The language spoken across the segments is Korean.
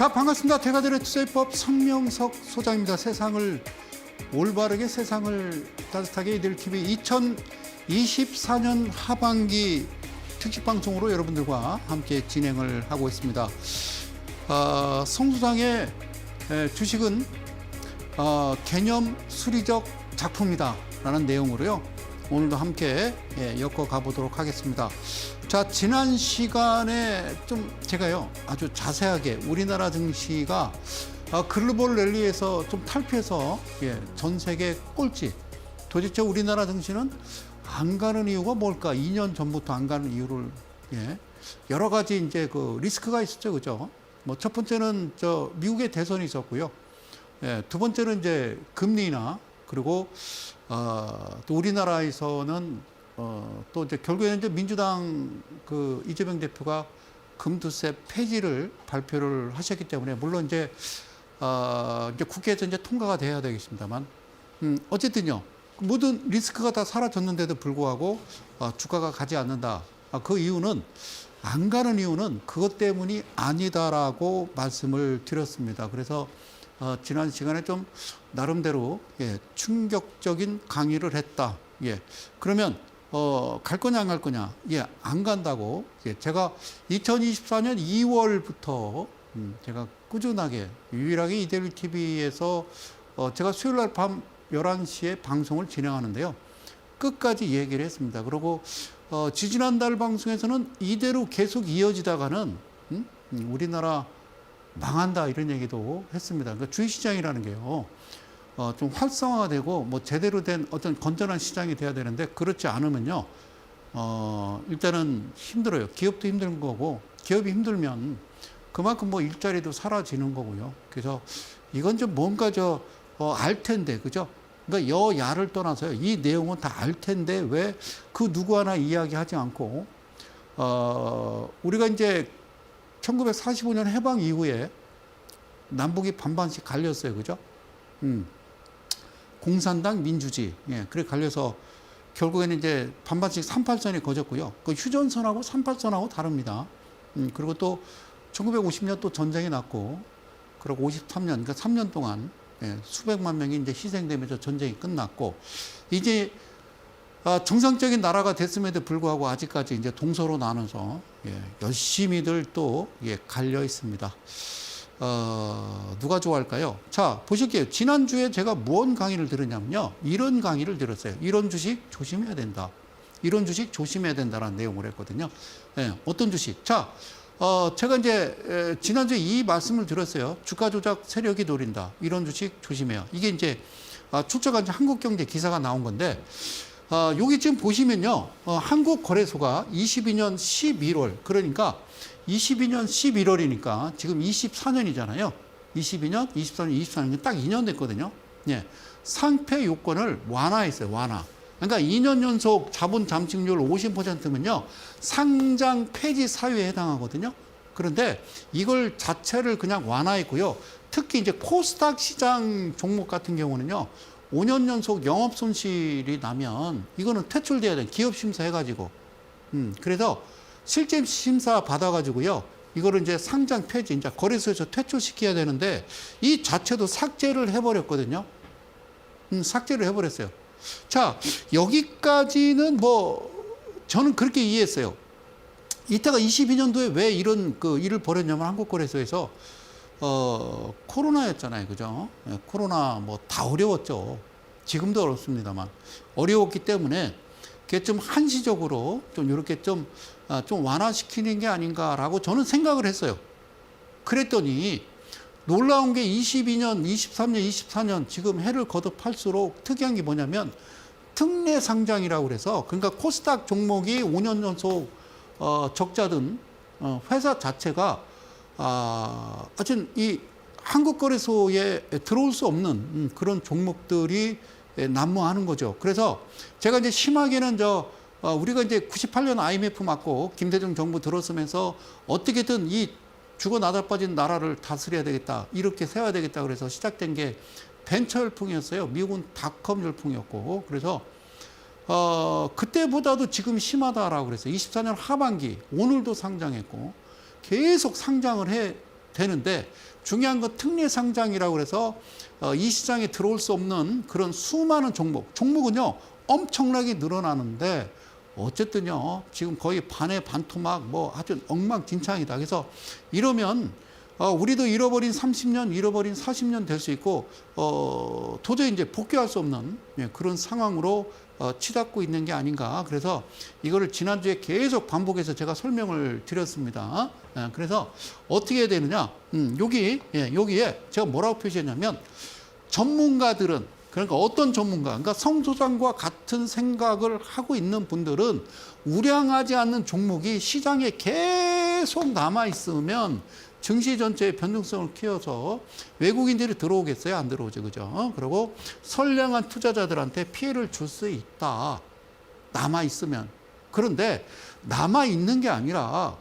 자, 반갑습니다. 대가들의 투자법 성명석 소장입니다. 올바르게 세상을 따뜻하게 이들 TV 2024년 하반기 특집 방송으로 여러분들과 함께 진행을 하고 있습니다. 성 소장의 주식은 개념 수리적 작품이다 라는 내용으로요. 오늘도 함께 엮어 가보도록 하겠습니다. 자, 지난 시간에 좀 제가요 아주 자세하게 우리나라 증시가 글로벌 랠리에서 좀 탈피해서 전 세계 꼴찌, 도대체 우리나라 증시는 안 가는 이유가 뭘까? 2년 전부터 안 가는 이유를 여러 가지 이제 그 리스크가 있었죠, 그죠? 뭐 첫 번째는 미국의 대선이 있었고요. 두 번째는 이제 금리나 그리고 또 우리나라에서는 또 이제 결국에는 이제 민주당 그 이재명 대표가 금투세 폐지를 발표를 하셨기 때문에 물론 이제 국회에서 이제 통과가 돼야 되겠습니다만 어쨌든요 모든 리스크가 다 사라졌는데도 불구하고 주가가 가지 않는다. 그 이유는 안 가는 이유는 그것 때문이 아니다라고 말씀을 드렸습니다. 그래서 지난 시간에 좀 나름대로 충격적인 강의를 했다. 그러면 갈 거냐 안 갈 거냐? 안 간다고. 제가 2024년 2월부터 제가 꾸준하게 유일하게 이데일리 TV에서 제가 수요일 날 밤 11시에 방송을 진행하는데요. 끝까지 얘기를 했습니다. 그리고 지지난달 방송에서는 이대로 계속 이어지다가는 우리나라 망한다 이런 얘기도 했습니다. 그러니까 주식시장이라는 게요. 좀 활성화되고 뭐 제대로 된 어떤 건전한 시장이 돼야 되는데 그렇지 않으면요. 일단은 힘들어요. 기업도 힘든 거고 기업이 힘들면 그만큼 뭐 일자리도 사라지는 거고요. 그래서 이건 좀 뭔가 알 텐데 그죠? 그러니까 여야를 떠나서요. 이 내용은 다 알 텐데 왜 그 누구 하나 이야기하지 않고 우리가 이제 1945년 해방 이후에 남북이 반반씩 갈렸어요. 그죠? 공산당 민주주의. 그래 갈려서 결국에는 이제 반반씩 38선이 거졌고요. 그 휴전선하고 38선하고 다릅니다. 그리고 또 1950년 또 전쟁이 났고, 그리고 53년, 그러니까 3년 동안 수백만 명이 이제 희생되면서 전쟁이 끝났고, 이제 정상적인 나라가 됐음에도 불구하고 아직까지 이제 동서로 나눠서 열심히들 또 갈려 있습니다. 누가 좋아할까요? 자, 보실게요. 지난주에 제가 무언 강의를 들었냐면요. 이런 강의를 들었어요. 이런 주식 조심해야 된다. 이런 주식 조심해야 된다라는 내용을 했거든요. 어떤 주식? 자, 제가 이제 지난주에 이 말씀을 들었어요. 주가 조작 세력이 노린다. 이런 주식 조심해요. 이게 이제 출처가 이제 한국경제 기사가 나온 건데, 여기 지금 보시면요. 한국거래소가 22년 11월, 그러니까 22년 11월이니까 지금 24년이잖아요. 22년, 23년, 24년, 딱 2년 됐거든요. 상패 요건을 완화했어요, 완화. 그러니까 2년 연속 자본 잠식률 50%면요, 상장 폐지 사유에 해당하거든요. 그런데 이걸 자체를 그냥 완화했고요. 특히 이제 코스닥 시장 종목 같은 경우는요, 5년 연속 영업 손실이 나면 이거는 퇴출돼야 돼. 기업 심사 해가지고. 그래서 실제 심사 받아가지고요. 이거를 이제 상장 폐지, 이제 거래소에서 퇴출시켜야 되는데 이 자체도 삭제를 해버렸거든요. 삭제를 해버렸어요. 자, 여기까지는 뭐 저는 그렇게 이해했어요. 이때가 22년도에 왜 이런 그 일을 벌였냐면 한국거래소에서 코로나였잖아요. 그죠? 코로나 뭐 다 어려웠죠. 지금도 어렵습니다만. 어려웠기 때문에 그게 좀 한시적으로 좀 이렇게 좀 완화시키는 게 아닌가라고 저는 생각을 했어요. 그랬더니 놀라운 게 22년, 23년, 24년 지금 해를 거듭할수록 특이한 게 뭐냐면 특례 상장이라고 그래서 그러니까 코스닥 종목이 5년 연속 적자든 회사 자체가 하여튼 이 한국거래소에 들어올 수 없는 그런 종목들이 난무하는 거죠. 그래서 제가 이제 심하게는 우리가 이제 98년 IMF 맞고 김대중 정부 들어서면서 어떻게든 이 죽어 나다빠진 나라를 다스려야 되겠다. 이렇게 세워야 되겠다. 그래서 시작된 게 벤처 열풍이었어요. 미국은 닷컴 열풍이었고. 그래서 그때보다도 지금 심하다라고 그랬어요. 24년 하반기 오늘도 상장했고 계속 상장을 해 되는데 중요한 건 특례 상장이라고 그래서 이 시장에 들어올 수 없는 그런 수많은 종목은요 엄청나게 늘어나는데 어쨌든요 지금 거의 반의 반토막 뭐 아주 엉망진창이다. 그래서 이러면 우리도 잃어버린 30년, 잃어버린 40년 될 수 있고 도저히 이제 복귀할 수 없는 그런 상황으로 치닫고 있는 게 아닌가. 그래서 이거를 지난주에 계속 반복해서 제가 설명을 드렸습니다. 그래서 어떻게 해야 되느냐. 여기에 제가 뭐라고 표시했냐면 전문가들은 그러니까 어떤 전문가, 그러니까 성 소장과 같은 생각을 하고 있는 분들은 우량하지 않는 종목이 시장에 계속 남아 있으면 증시 전체의 변동성을 키워서 외국인들이 들어오겠어요? 안 들어오죠, 그죠? 그리고 선량한 투자자들한테 피해를 줄 수 있다. 남아 있으면. 그런데 남아 있는 게 아니라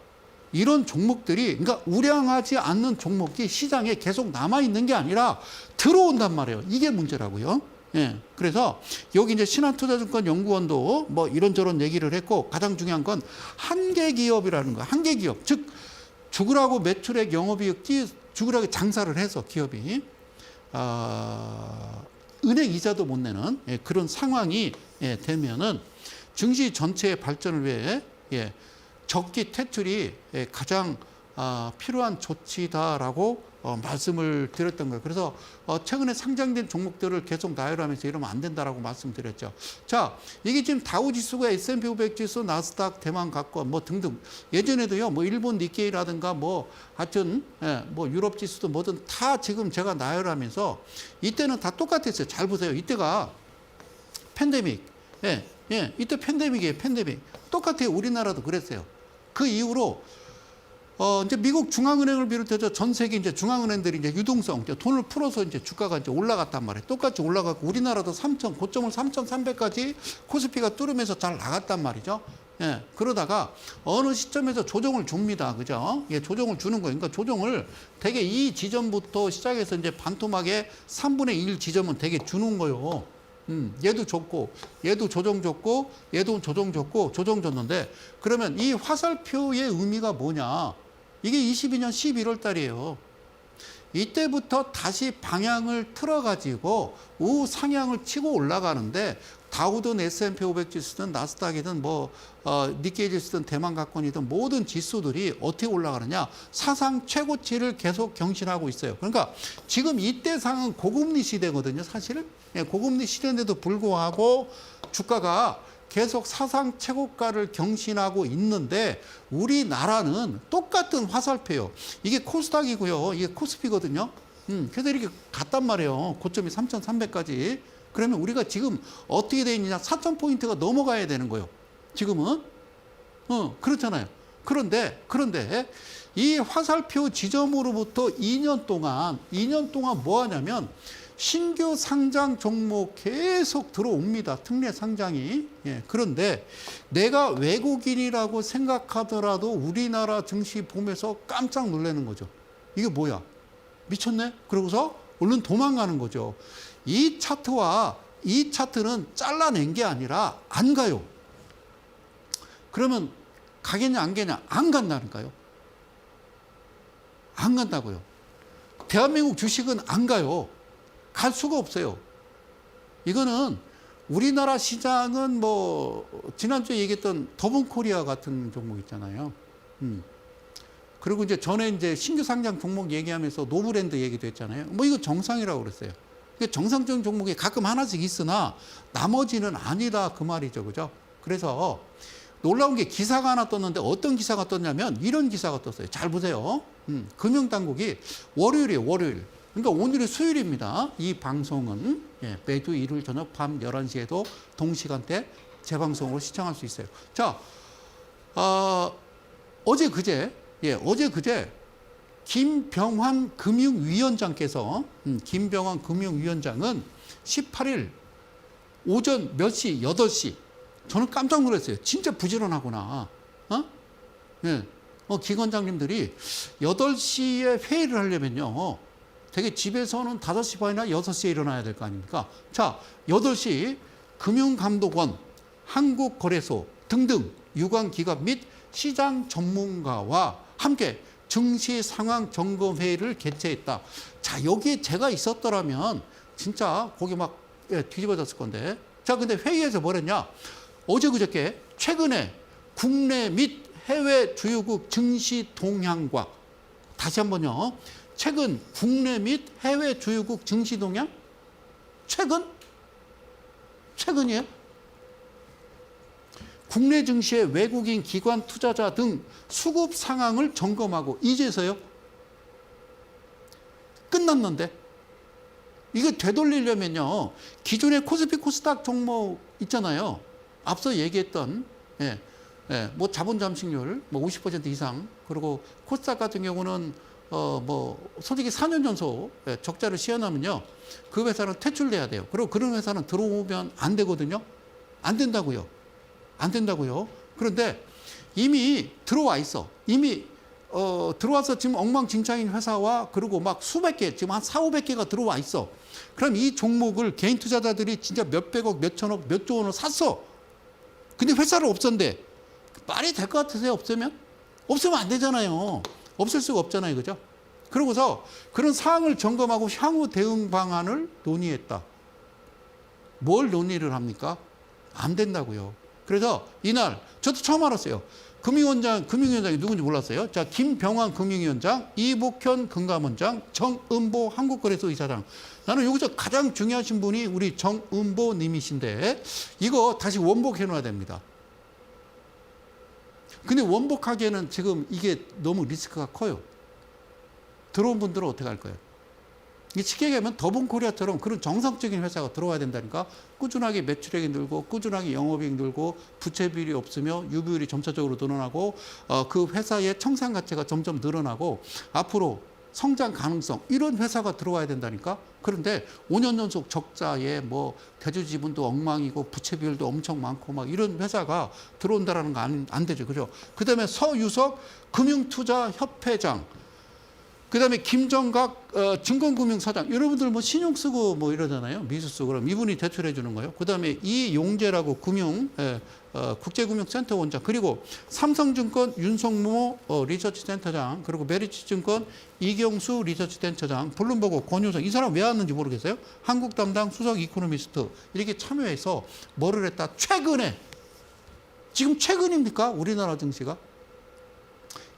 이런 종목들이, 그러니까 우량하지 않는 종목이 시장에 계속 남아 있는 게 아니라 들어온단 말이에요. 이게 문제라고요. 예. 그래서 여기 이제 신한투자증권 연구원도 뭐 이런저런 얘기를 했고 가장 중요한 건 한계 기업이라는 거. 한계 기업. 즉 죽으라고 매출액 영업이익 죽으라고 장사를 해서 기업이 은행 이자도 못 내는 그런 상황이 되면은 증시 전체의 발전을 위해 적기 퇴출이 가장 필요한 조치다라고 말씀을 드렸던 거예요. 그래서 최근에 상장된 종목들을 계속 나열하면서 이러면 안 된다라고 말씀드렸죠. 자, 이게 지금 다우지수가 S&P 500 지수, 나스닥, 대만각권 뭐 등등 예전에도요, 뭐 일본 니케이라든가 뭐 하여튼 뭐 유럽 지수도 뭐든 다 지금 제가 나열하면서 이때는 다 똑같았어요. 잘 보세요. 이때가 팬데믹, 이때 팬데믹이에요. 팬데믹 똑같아요. 우리나라도 그랬어요. 그 이후로 이제 미국 중앙은행을 비롯해서 전 세계 이제 중앙은행들이 이제 유동성, 이제 돈을 풀어서 이제 주가가 이제 올라갔단 말이에요. 똑같이 올라갔고 우리나라도 고점을 3,300까지 코스피가 뚫으면서 잘 나갔단 말이죠. 예, 그러다가 어느 시점에서 조정을 줍니다. 그죠? 예, 조정을 주는 거예요. 그러니까 조정을 대개 이 지점부터 시작해서 이제 반토막의 3분의 1 지점은 대개 주는 거예요. 얘도 줬고, 얘도 조정 줬고, 얘도 조정 줬고, 조정 줬는데, 그러면 이 화살표의 의미가 뭐냐? 이게 22년 11월 달이에요. 이때부터 다시 방향을 틀어가지고 우상향을 치고 올라가는데 다우든 S&P 500 지수든 나스닥이든 뭐 니케이 지수든 대만각권이든 모든 지수들이 어떻게 올라가느냐 사상 최고치를 계속 경신하고 있어요. 그러니까 지금 이때 상은 고금리 시대거든요. 사실은 고금리 시대인데도 불구하고 주가가 계속 사상 최고가를 경신하고 있는데 우리나라는 똑같은 화살표예요. 이게 코스닥이고요. 이게 코스피거든요. 그래서 이렇게 갔단 말이에요. 고점이 3,300까지. 그러면 우리가 지금 어떻게 돼 있느냐. 4,000포인트가 넘어가야 되는 거예요. 지금은. 그렇잖아요. 그런데 이 화살표 지점으로부터 2년 동안 뭐 하냐면 신규 상장 종목 계속 들어옵니다. 특례 상장이. 그런데 내가 외국인이라고 생각하더라도 우리나라 증시 보면서 깜짝 놀라는 거죠. 이게 뭐야? 미쳤네? 그러고서 얼른 도망가는 거죠. 이 차트는 잘라낸 게 아니라 안 가요. 그러면 가겠냐 안 가냐? 안 간다니까요. 안 간다고요. 대한민국 주식은 안 가요. 갈 수가 없어요. 이거는 우리나라 시장은 뭐 지난주에 얘기했던 더본코리아 같은 종목 있잖아요. 그리고 이제 전에 이제 신규 상장 종목 얘기하면서 노브랜드 얘기도 했잖아요. 뭐 이거 정상이라고 그랬어요. 정상적인 종목이 가끔 하나씩 있으나 나머지는 아니다 그 말이죠. 그죠? 그래서 놀라운 게 기사가 하나 떴는데 어떤 기사가 떴냐면 이런 기사가 떴어요. 잘 보세요. 금융당국이 월요일이에요. 월요일. 그러니까 오늘이 수요일입니다. 이 방송은 매주 일요일 저녁 밤 11시에도 동시간대 재방송으로 시청할 수 있어요. 자, 어제 그제 김병환 금융위원장께서 김병환 금융위원장은 18일 오전 몇 시? 8시. 저는 깜짝 놀랐어요. 진짜 부지런하구나. 기관장님들이 8시에 회의를 하려면요. 되게 집에서는 5시 반이나 6시에 일어나야 될 거 아닙니까? 자, 8시 금융감독원, 한국거래소 등등 유관기관 및 시장 전문가와 함께 증시 상황 점검 회의를 개최했다. 자, 여기에 제가 있었더라면 진짜 거기 막 뒤집어졌을 건데. 자, 근데 회의에서 뭐랬냐? 어제 그저께 최근에 국내 및 해외 주요국 증시 동향과, 다시 한번요. 최근 국내 및 해외 주요국 증시 동향? 최근이에요? 국내 증시의 외국인 기관 투자자 등 수급 상황을 점검하고, 이제서요? 끝났는데? 이거 되돌리려면요, 기존의 코스피 코스닥 종목 있잖아요. 앞서 얘기했던, 뭐 자본 잠식률 뭐 50% 이상, 그리고 코스닥 같은 경우는 뭐 솔직히 4년 연속 적자를 시현하면요, 그 회사는 퇴출돼야 돼요. 그리고 그런 회사는 들어오면 안 되거든요. 안 된다고요. 그런데 이미 들어와 있어. 이미 들어와서 지금 엉망진창인 회사와, 그리고 막 수백 개, 지금 한 4,500개가 들어와 있어. 그럼 이 종목을 개인 투자자들이 진짜 몇백억, 몇천억, 몇 조 원을 샀어. 근데 회사를 없앤대. 말이 될 것 같으세요? 없으면 안 되잖아요. 없을 수가 없잖아요. 그죠? 그러고서 그런 사항을 점검하고 향후 대응 방안을 논의했다. 뭘 논의를 합니까? 안 된다고요. 그래서 이날 저도 처음 알았어요. 금융위원장이 누군지 몰랐어요. 자, 김병환 금융위원장, 이복현 금감원장, 정은보 한국거래소 이사장. 나는 여기서 가장 중요하신 분이 우리 정은보 님이신데, 이거 다시 원복해 놔야 됩니다. 근데 원복하기에는 지금 이게 너무 리스크가 커요. 들어온 분들은 어떻게 할 거예요? 이게 쉽게 얘기하면 더본코리아처럼 그런 정상적인 회사가 들어와야 된다니까. 꾸준하게 매출액이 늘고, 꾸준하게 영업이익 늘고, 부채 비율이 없으며 유보율이 점차적으로 늘어나고, 그 회사의 청산 가치가 점점 늘어나고, 앞으로 성장 가능성, 이런 회사가 들어와야 된다니까. 그런데 5년 연속 적자에 뭐 대주 지분도 엉망이고 부채 비율도 엄청 많고 막 이런 회사가 들어온다라는 거 안 되죠. 그죠? 그다음에 서유석 금융투자협회장, 그다음에 김정각 증권금융사장, 여러분들 뭐 신용 쓰고 뭐 이러잖아요. 미수 쓰고. 그럼 이분이 대출해 주는 거예요. 그다음에 이용재라고 국제금융센터 원장, 그리고 삼성증권 윤성모 리서치센터장, 그리고 메리츠증권 이경수 리서치센터장, 블룸버그 권효성, 이 사람 왜 왔는지 모르겠어요. 한국 담당 수석 이코노미스트 이렇게 참여해서 뭐를 했다. 지금 최근입니까? 우리나라 증시가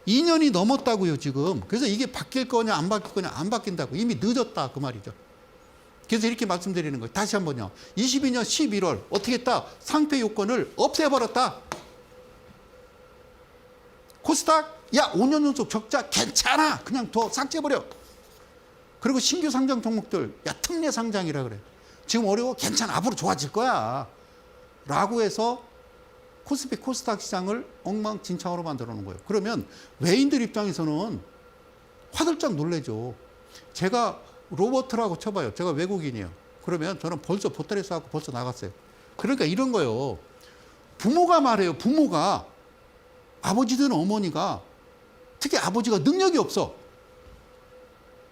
2년이 넘었다고요, 지금. 그래서 이게 바뀔 거냐, 안 바뀔 거냐, 안 바뀐다고. 이미 늦었다, 그 말이죠. 그래서 이렇게 말씀드리는 거예요. 다시 한 번요. 22년 11월, 어떻게 했다? 상패 요건을 없애버렸다. 코스닥, 야, 5년 연속 적자 괜찮아. 그냥 삭제해버려. 그리고 신규 상장 종목들, 야, 특례 상장이라 그래. 지금 어려워? 괜찮아. 앞으로 좋아질 거야. 라고 해서 코스피 코스닥 시장을 엉망진창으로 만들어 놓은 거예요. 그러면 외인들 입장에서는 화들짝 놀래죠. 제가 로버트라고 쳐봐요. 제가 외국인이에요. 그러면 저는 벌써 보따리 싸갖고 벌써 나갔어요. 그러니까 이런 거예요. 부모가 말해요. 부모가, 아버지든 어머니가, 특히 아버지가 능력이 없어.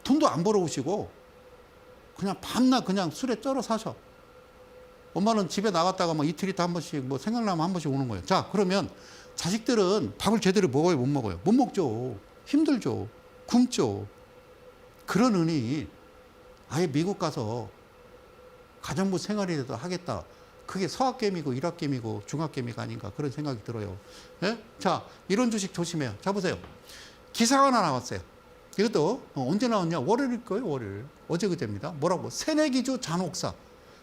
돈도 안 벌어오시고 그냥 밤낮 그냥 술에 쩔어 사셔. 엄마는 집에 나갔다가 뭐 이틀 있다 한 번씩 뭐 생각나면 한 번씩 오는 거예요. 자, 그러면 자식들은 밥을 제대로 먹어요, 못 먹어요? 못 먹죠. 힘들죠. 굶죠. 그러느니 아예 미국 가서 가정부 생활이라도 하겠다. 그게 서학개미고 일학개미고 중학개미가 아닌가, 그런 생각이 들어요. 예? 자, 이런 주식 조심해요. 자, 보세요. 기사가 하나 나왔어요. 이것도 언제 나왔냐? 월요일일 거예요, 월요일. 어제 그제입니다. 뭐라고? 새내기주 잔혹사.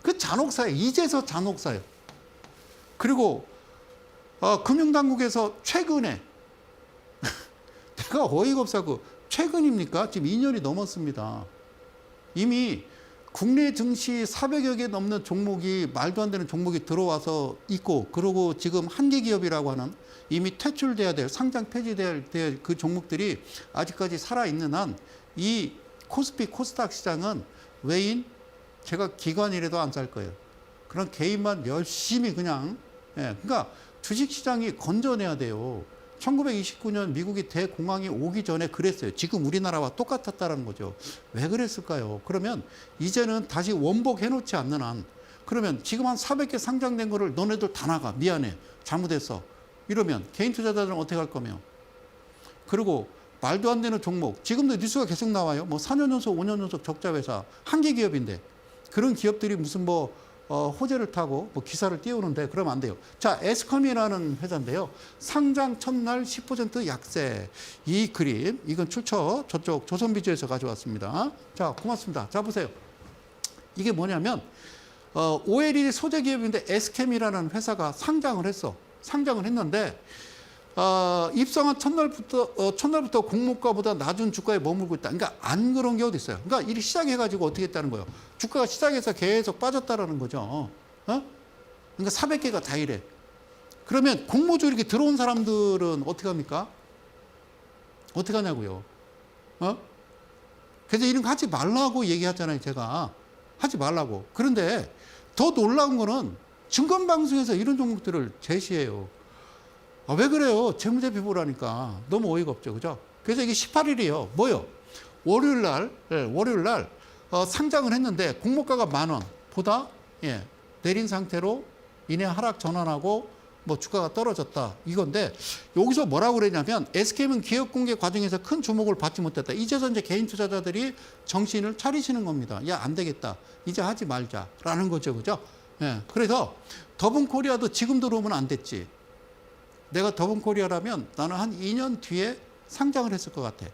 그 잔혹사예요. 이제서 잔혹사예요. 그리고 금융당국에서 최근에 내가 어이가 없어서, 최근입니까? 지금 2년이 넘었습니다. 이미 국내 증시 400여 개 넘는 종목이, 말도 안 되는 종목이 들어와서 있고, 그리고 지금 한계기업이라고 하는 이미 퇴출돼야 될, 상장 폐지돼야 될 그 종목들이 아직까지 살아있는 한, 이 코스피 코스닥 시장은 외인, 제가 기관이라도 안 살 거예요. 그런 개인만 열심히 그냥, 그러니까 주식시장이 건져내야 돼요. 1929년 미국이 대공황이 오기 전에 그랬어요. 지금 우리나라와 똑같았다는 거죠. 왜 그랬을까요? 그러면 이제는 다시 원복해놓지 않는 한, 그러면 지금 한 400개 상장된 거를 너네들 다 나가. 미안해. 잘못했어. 이러면 개인 투자자들은 어떻게 할 거며. 그리고 말도 안 되는 종목. 지금도 뉴스가 계속 나와요. 뭐 4년 연속, 5년 연속 적자 회사. 한계 기업인데. 그런 기업들이 무슨 뭐 호재를 타고 뭐 기사를 띄우는데 그러면 안 돼요. 자, 에스컴이라는 회사인데요. 상장 첫날 10% 약세. 이 그림, 이건 출처 저쪽 조선비주에서 가져왔습니다. 자, 고맙습니다. 자, 보세요. 이게 뭐냐면 OLED 소재 기업인데 에스캠이라는 회사가 상장을 했어. 상장을 했는데 입성한 첫날부터 공모가보다 낮은 주가에 머물고 있다. 그러니까 안 그런 게 어디 있어요. 그러니까 일 시작해가지고 어떻게 했다는 거예요. 주가가 시작해서 계속 빠졌다라는 거죠. 그러니까 400개가 다 이래. 그러면 공모주 이렇게 들어온 사람들은 어떻게 합니까? 어떻게 하냐고요. 그래서 이런 거 하지 말라고 얘기하잖아요. 제가. 하지 말라고. 그런데 더 놀라운 거는 증권방송에서 이런 종목들을 제시해요. 왜 그래요? 재무제표 보라니까. 너무 어이가 없죠. 그죠? 그래서 이게 18일이에요. 뭐요? 월요일 날 상장을 했는데 공모가가 10,000원 보다 내린 상태로 이내 하락 전환하고 뭐 주가가 떨어졌다. 이건데 여기서 뭐라고 그러냐면 SK는 기업 공개 과정에서 큰 주목을 받지 못했다. 이제서 이제 개인 투자자들이 정신을 차리시는 겁니다. 야, 안 되겠다. 이제 하지 말자라는 거죠. 그죠? 그래서 더본코리아도 지금 들어오면 안 됐지. 내가 더본코리아라면 나는 한 2년 뒤에 상장을 했을 것 같아.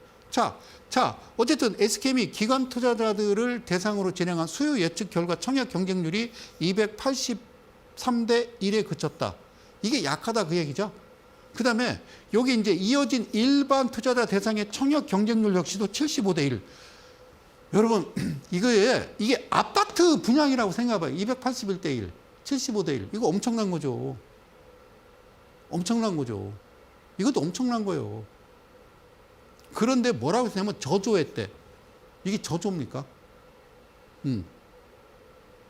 자, 어쨌든 SK이 기관 투자자들을 대상으로 진행한 수요 예측 결과 청약 경쟁률이 283대 1에 그쳤다. 이게 약하다 그 얘기죠. 그 다음에 여기 이제 이어진 일반 투자자 대상의 청약 경쟁률 역시도 75대 1. 여러분, 이게 아파트 분양이라고 생각해봐요. 281대 1, 75대 1. 이거 엄청난 거죠. 엄청난 거죠. 이것도 엄청난 거예요. 그런데 뭐라고 했냐면 저조했대. 이게 저조입니까?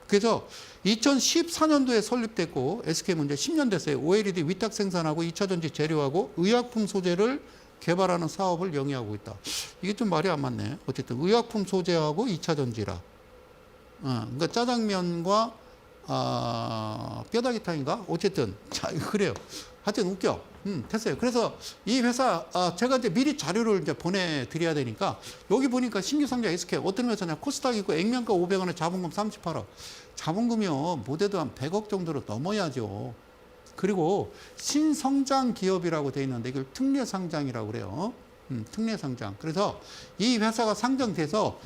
그래서 2014년도에 설립됐고 SK는 이제 10년 됐어요. OLED 위탁 생산하고 2차전지 재료하고 의약품 소재를 개발하는 사업을 영위하고 있다. 이게 좀 말이 안 맞네. 어쨌든 의약품 소재하고 2차전지라. 그러니까 짜장면과 뼈다귀탕인가? 어쨌든 자, 그래요. 하여튼 웃겨. 됐어요. 그래서 이 회사 제가 이제 미리 자료를 이제 보내드려야 되니까 여기 보니까 신규 상장 SK 어떤 회사냐? 코스닥 있고 액면가 500원에 자본금 38억. 자본금이요 못해도 한 100억 정도로 넘어야죠. 그리고 신성장 기업이라고 돼 있는데 이걸 특례 상장이라고 그래요. 특례 상장. 그래서 이 회사가 상장돼서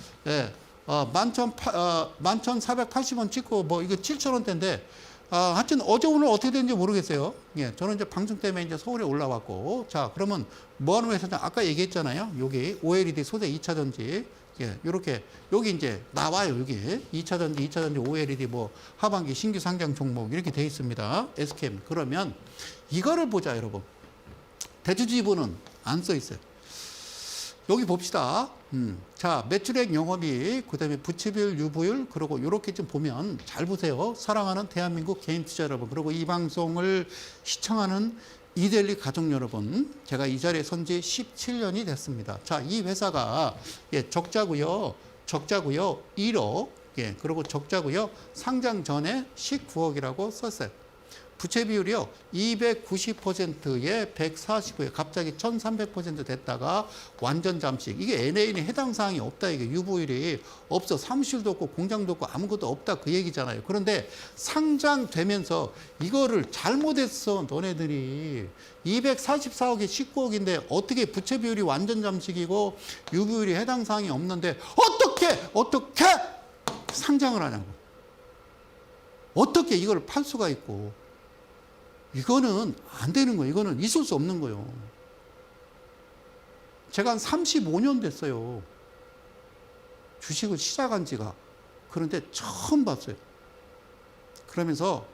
11,480원 찍고 뭐 이거 7,000원대인데 하여튼 어제 오늘 어떻게 되는지 모르겠어요. 저는 이제 방송 때문에 이제 서울에 올라왔고. 자, 그러면 뭐 하는 회사냐? 아까 얘기했잖아요. 여기 OLED 소재 2차전지. 요렇게 여기 이제 나와요. 여기 2차전지 OLED 뭐 하반기 신규 상장 종목 이렇게 돼 있습니다. SKM. 그러면 이거를 보자, 여러분. 대주주이보는 안 써 있어요. 여기 봅시다. 자, 매출액 영업이익, 그 다음에 부채비율, 유보율, 그리고 이렇게 좀 보면 잘 보세요. 사랑하는 대한민국 개인 투자 여러분, 그리고 이 방송을 시청하는 이데일리 가족 여러분, 제가 이 자리에 선 지 17년이 됐습니다. 자, 이 회사가 적자고요. 1억, 그리고 적자고요. 상장 전에 19억이라고 썼어요. 부채 비율이요. 290%에 145에 갑자기 1300% 됐다가 완전 잠식. 이게 NA에 해당 사항이 없다. 이게 유보율이 없어. 사무실도 없고 공장도 없고 아무것도 없다. 그 얘기잖아요. 그런데 상장되면서 이거를 잘못했어. 너네들이. 244억에 19억인데 어떻게 부채 비율이 완전 잠식이고 유보율이 해당 사항이 없는데 어떻게 상장을 하냐고. 어떻게 이걸 팔 수가 있고. 이거는 안 되는 거예요. 이거는 있을 수 없는 거예요. 제가 한 35년 됐어요. 주식을 시작한 지가. 그런데 처음 봤어요. 그러면서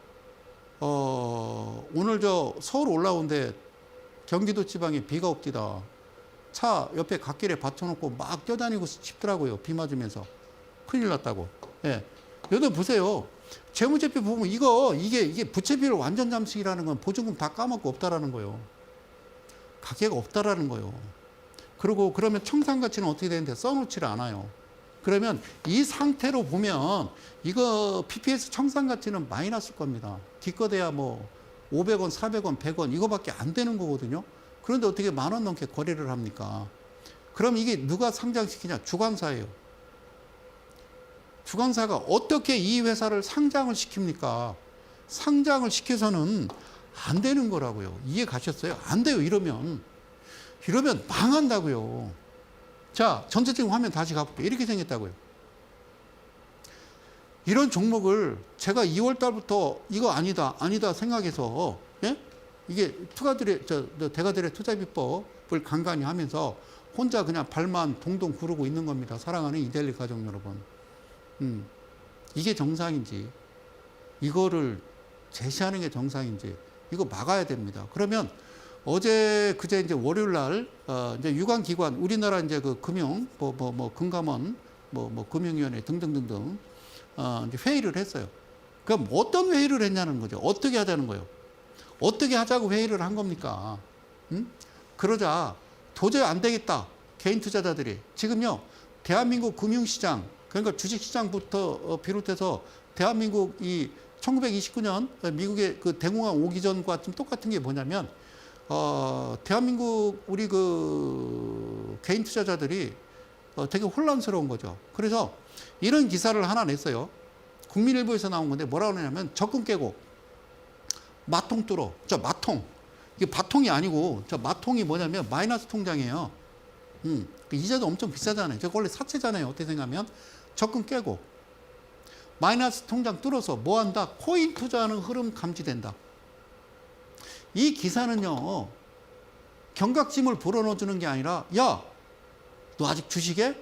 오늘 저 서울 올라오는데 경기도 지방에 비가 옵디다. 차 옆에 갓길에 받쳐놓고 막 뛰어다니고 싶더라고요. 비 맞으면서. 큰일 났다고. 여러분 보세요. 재무제표 보면 이게 부채비율 완전 잠식이라는 건 보증금 다 까먹고 없다라는 거예요. 가계가 없다라는 거예요. 그리고 그러면 청산가치는 어떻게 되는데 써놓지를 않아요. 그러면 이 상태로 보면 이거 PPS 청산가치는 마이너스일 겁니다. 기껏해야 뭐 500원, 400원, 100원 이거밖에 안 되는 거거든요. 그런데 어떻게 10,000원 넘게 거래를 합니까? 그럼 이게 누가 상장시키냐? 주관사예요. 주관사가 어떻게 이 회사를 상장을 시킵니까? 상장을 시켜서는 안 되는 거라고요. 이해 가셨어요? 안 돼요. 이러면 망한다고요. 자, 전체적인 화면 다시 가볼게요. 이렇게 생겼다고요. 이런 종목을 제가 2월 달부터 이거 아니다 생각해서, 예? 이게 대가들의 투자 비법을 간간히 하면서 혼자 그냥 발만 동동 구르고 있는 겁니다. 사랑하는 이데일리 가족 여러분. 이게 정상인지, 이거를 제시하는 게 정상인지, 이거 막아야 됩니다. 그러면 그제 이제 월요일 날, 이제 유관기관, 우리나라 이제 그 금융, 금감원, 금융위원회 등등등등, 이제 회의를 했어요. 그럼 어떤 회의를 했냐는 거죠. 어떻게 하자는 거예요. 어떻게 하자고 회의를 한 겁니까? 그러자 도저히 안 되겠다. 개인 투자자들이. 지금요, 대한민국 금융시장, 그러니까 주식시장부터 비롯해서 대한민국 1929년 미국의 그 대공황 오기 전과 좀 똑같은 게 뭐냐면, 대한민국 우리 그 개인 투자자들이 되게 혼란스러운 거죠. 그래서 이런 기사를 하나 냈어요. 국민일보에서 나온 건데 뭐라고 하냐면 적금 깨고 마통 뚫어. 마통. 이게 바통이 아니고 마통이 뭐냐면 마이너스 통장이에요. 이자도 엄청 비싸잖아요. 저거 원래 사채잖아요. 어떻게 생각하면 적금 깨고 마이너스 통장 뚫어서 뭐 한다? 코인 투자하는 흐름 감지된다. 이 기사는요, 경각심을 불어넣어주는 게 아니라, 야, 너 아직 주식에?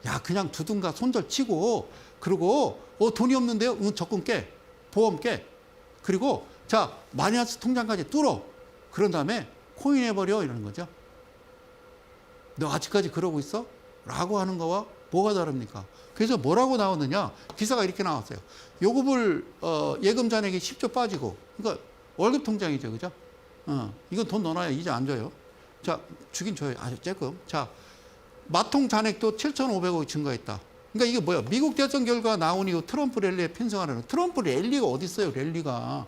야, 그냥 두둔가 손절 치고, 그리고, 돈이 없는데요? 적금 깨. 보험 깨. 그리고, 자, 마이너스 통장까지 뚫어. 그런 다음에 코인 해버려. 이러는 거죠. 너 아직까지 그러고 있어? 라고 하는 거와 뭐가 다릅니까? 그래서 뭐라고 나오느냐? 기사가 이렇게 나왔어요. 요금을, 예금 잔액이 10조 빠지고, 그러니까 월급 통장이죠. 그죠? 이건 돈 넣어놔야 이제 안 줘요. 자, 주긴 줘요. 아주 조금. 자, 마통 잔액도 7,500억이 증가했다. 그러니까 이게 뭐야? 미국 대선 결과 나오니 트럼프 랠리에 편성하려는. 트럼프 랠리가 어디 있어요? 랠리가.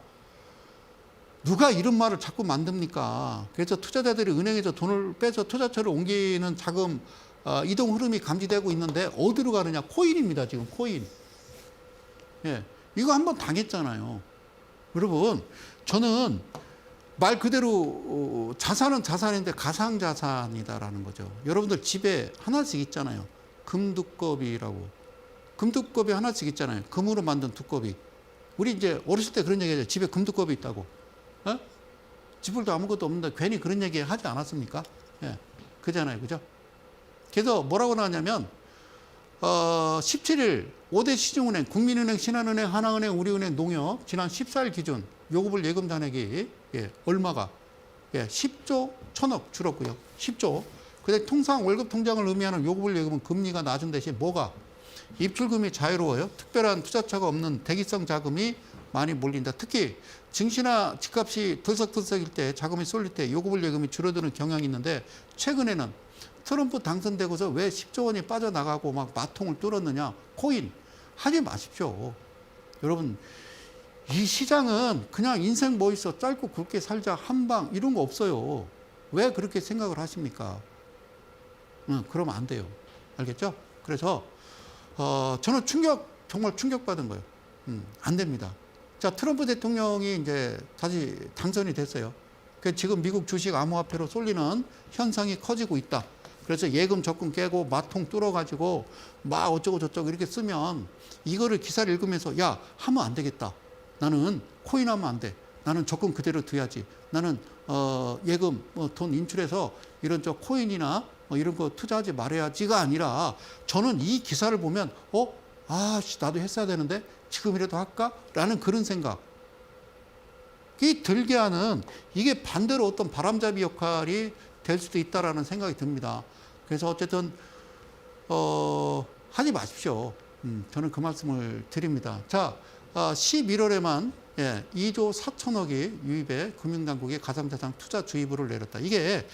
누가 이런 말을 자꾸 만듭니까? 그래서 투자자들이 은행에서 돈을 빼서 투자처를 옮기는 자금 이동 흐름이 감지되고 있는데 어디로 가느냐? 코인입니다. 지금 코인. 예, 이거 한번 당했잖아요. 여러분, 저는 말 그대로 자산은 자산인데 가상자산이다라는 거죠. 여러분들 집에 하나씩 있잖아요. 금두꺼비라고. 금두꺼비 하나씩 있잖아요. 금으로 만든 두꺼비. 우리 이제 어렸을 때 그런 얘기 하죠. 집에 금두꺼비 있다고. 지불도 아무것도 없는데 괜히 그런 얘기 하지 않았습니까? 예, 그잖아요. 그죠? 그래서 뭐라고 나왔냐면, 17일 5대 시중은행, 국민은행, 신한은행, 하나은행, 우리은행, 농협 지난 14일 기준 요금을 예금 잔액이 얼마가 10조 1천억 줄었고요. 10조. 근데 통상 월급 통장을 의미하는 요금을 예금은 금리가 낮은 대신 뭐가? 입출금이 자유로워요. 특별한 투자처가 없는 대기성 자금이 많이 몰린다. 특히 증시나 집값이 들썩들썩일 때, 자금이 쏠릴 때 요금을 예금이 줄어드는 경향이 있는데, 최근에는 트럼프 당선되고서 왜 10조 원이 빠져나가고 막 마통을 뚫었느냐? 코인 하지 마십시오. 여러분, 이 시장은 그냥 인생 뭐 있어, 짧고 굵게 살자, 한방 이런 거 없어요. 왜 그렇게 생각을 하십니까? 그러면 안 돼요. 알겠죠? 그래서 저는 정말 충격받은 거예요. 안 됩니다. 자, 트럼프 대통령이 이제 다시 당선이 됐어요. 그래서 지금 미국 주식 암호화폐로 쏠리는 현상이 커지고 있다. 그래서 예금 적금 깨고 마통 뚫어가지고 막 어쩌고 저쩌고 이렇게 쓰면, 이거를 기사를 읽으면서 야, 하면 안 되겠다. 나는 코인 하면 안 돼. 나는 적금 그대로 둬야지. 나는 예금 돈 인출해서 이런 코인이나 이런 거 투자하지 말아야지가 아니라, 저는 이 기사를 보면 나도 했어야 되는데 지금이라도 할까? 라는 그런 생각이 들게 하는, 이게 반대로 어떤 바람잡이 역할이 될 수도 있다라는 생각이 듭니다. 그래서 어쨌든 하지 마십시오. 저는 그 말씀을 드립니다. 자, 11월에만 2조 4천억이 유입해 금융당국이 가상자산 투자 주의보를 내렸다. 이게